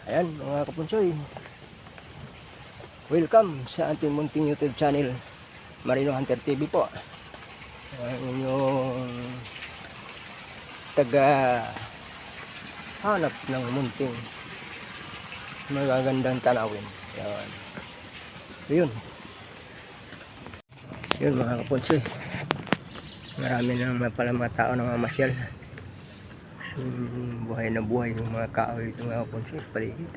Ayan mga kapunsoy, welcome sa ating munting YouTube channel, Marino Hunter TV po. Ang inyong taga hanap ng munting magagandang tanawin. Ayan. Yun mga kapunsoy, marami na pala mga tao na mamasyal. Buhay na buhay yung mga kahoy dito mga kapunsoy sa paligid.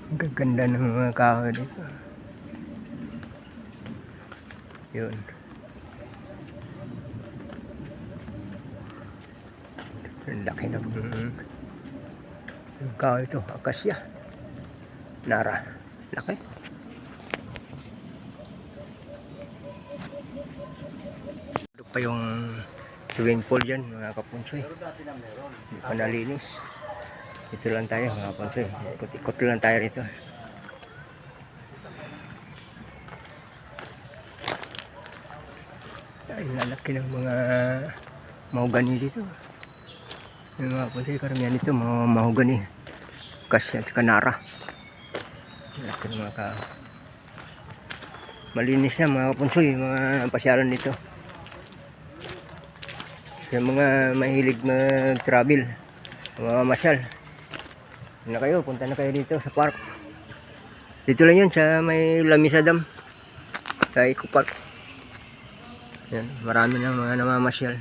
Ang gaganda ng mga kahoy dito. Yun. Ang laki ng yung kahoy ito, akasya. Nara. Laki. Ito pa yung swimming pool dyan mga kapunsoy. Hindi pa nalinis. Ito lang tayo mga kapunsoy. Ikot-ikot lang tayo rito. Ay, lalaki ng mga mahogani dito. Yung mga kapunsoy, karamihan dito mga mahogani. Kasya at kanara. Lalaki ng mga malinis na mga kapunsoy, mga pasyalan dito. Sa mga mahilig mag-travel, mga masyal na kayo, punta na kayo dito sa park. Dito lang yun sa may Lamisa Dam, sa Eco Park. Yan, marami ng mga namamasyal.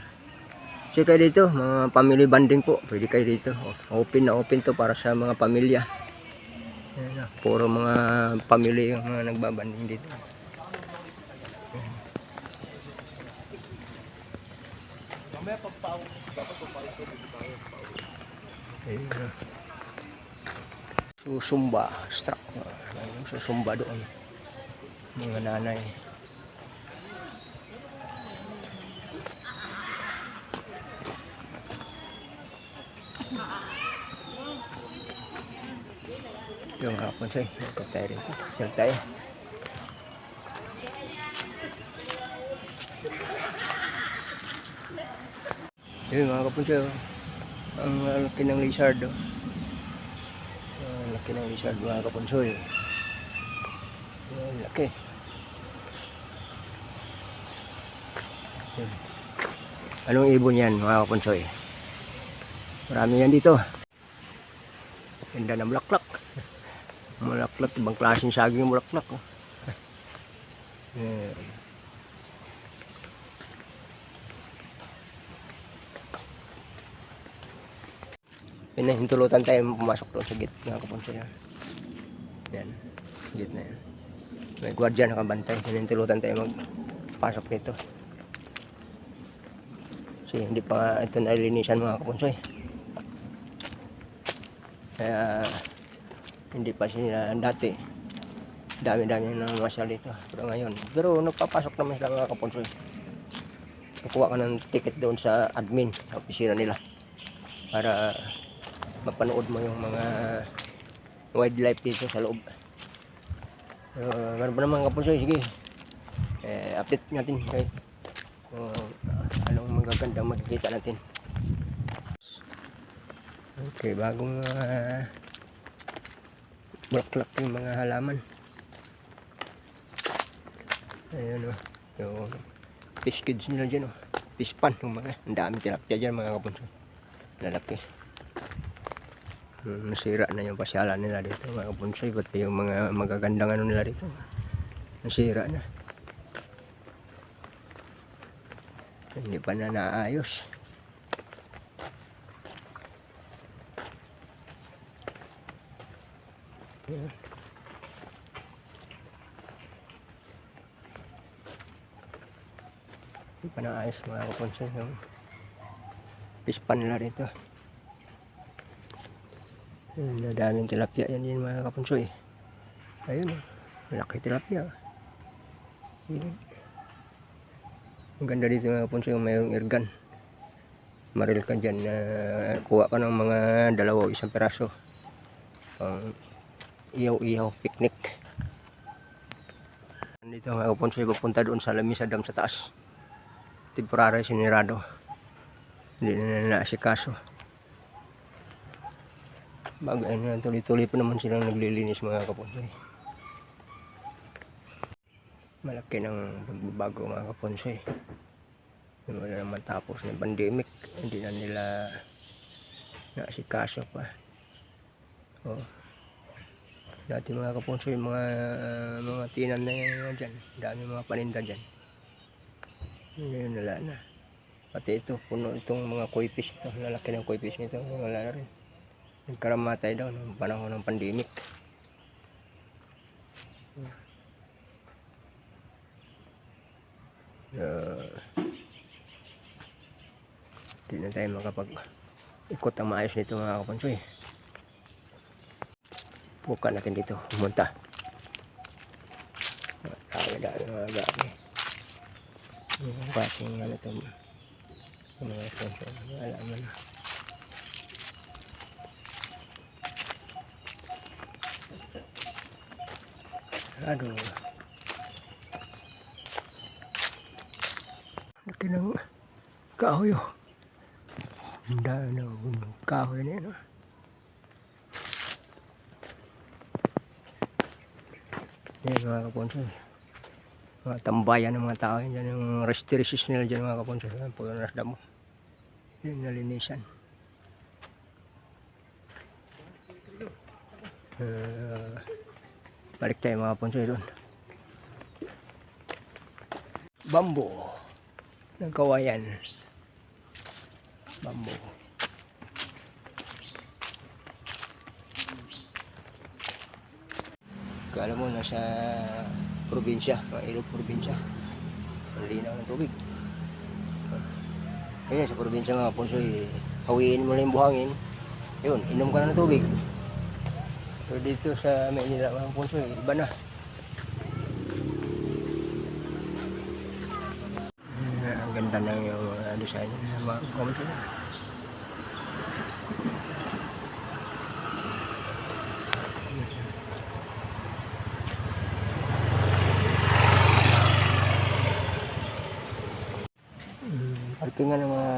Kasi kayo dito, mga family bonding po, pwede kayo dito. Open na open to para sa mga pamilya. Yan, puro mga pamilya yung mga nagbabanding dito. Susumba struck, susumba doon mga nanay. Yung mga kapunsoy, ikot tayo rito, sel tayo. Yun mga kapunsoy, ang laki ng lizard. Laki ng lizard mga kapunsoy. Laki. Anong ibon yan mga kapunsoy? Marami yan dito. Ganda ng bulaklak. Bulaklak, ibang klaseng saging bulaklak. Hinahintulutan tayo pumasok doon sa gate mga kapunsoy. Yan, gate na yan. May gwardiya nakabantay. Hinahintulutan tayo magpasok dito. Kasi hindi pa ito nalinisan mga kapunsoy. Kaya hindi pa sila dati. Dami-dami na masyal dito. Pero ngayon, pero nagpapasok naman sila mga kapunsoy. Kukuha ka ng ticket doon sa admin, sa opisina nila. Para mapanood mo yung mga wildlife dito sa loob. Meron pa naman kapunsoy, sige. Update natin kahit anong magagandang makikita natin. Okay, bagong bulaklak yung mga halaman. Ayan o, yung fish kids nila dyan o. Fish pan, yung mga, ang dami tilapia dyan mga kapunsoy. Lalaki. Nasira na yung pasyalan nila dito mga kapunsoy, pati yung mga magagandang ano nila dito nasira na, hindi pa na naayos. Yan. Hindi pa naayos mga kapunsoy yung pispan nila dito. Daming tilapia yan yun mga kapunsoy. Ayun o, malaki tilapia. Ang ganda dito mga kapunsoy, mayroong airgun. Maril ka dyan, kuha ka ng mga 2 o 1 peraso pang ihaw-ihaw picnic. Dito mga kapunsoy, papunta doon sa Lamisa Dam sa taas. Temporary sinirado, hindi na naasikaso. Tuloy-tuloy pa naman silang naglilinis mga kaponsoy. Malaki ng pagbabago mga kaponsoy. Wala naman tapos ng pandemic, hindi na nila naasikaso pa. Oh. Dati mga kaponsoy, mga tinan na yan dyan, dami mga paninda dyan. Ngayon wala na. Pati ito, puno itong mga koi fish ito, lalaki ng koi fish nito, wala na rin. Nagkaramatay daw ng panahon ng pandemic. Hindi na tayo makapag-ikot ang maayos nito mga kaponsoy. Buka natin dito, pumunta. Dami mga gabi. Yung kasing ano ito, mga kaponsoy, alaman. Aduh, laki ng kahoy oh. Dami ng kahoy na yun oh. Yan mga kaponsoy, mga tambayan ng mga tao yan, yung restiresis nila dyan mga kaponsoy. Pag nasda mo yun, nalinisan. Balik tayo mga kaponsoy doon. Bambo ng kawayan, bambo. Kala mo nasa probinsya, Ilog probinsya. Ang linaw ng tubig. Kaya sa probinsya mga kaponsoy, hawiin mo na yung buhangin, yun, inom ka na ng tubig. So dito sa Maynila mga kaponsoy, iba na. Ang ganda ng yung design ng mga kaponsoy. Parkingan ng mga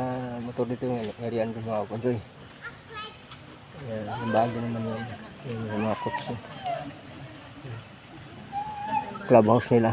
motor dito ng area ng mga kaponsoy. Yung bago naman yung mga kotse. Clubhouse nila.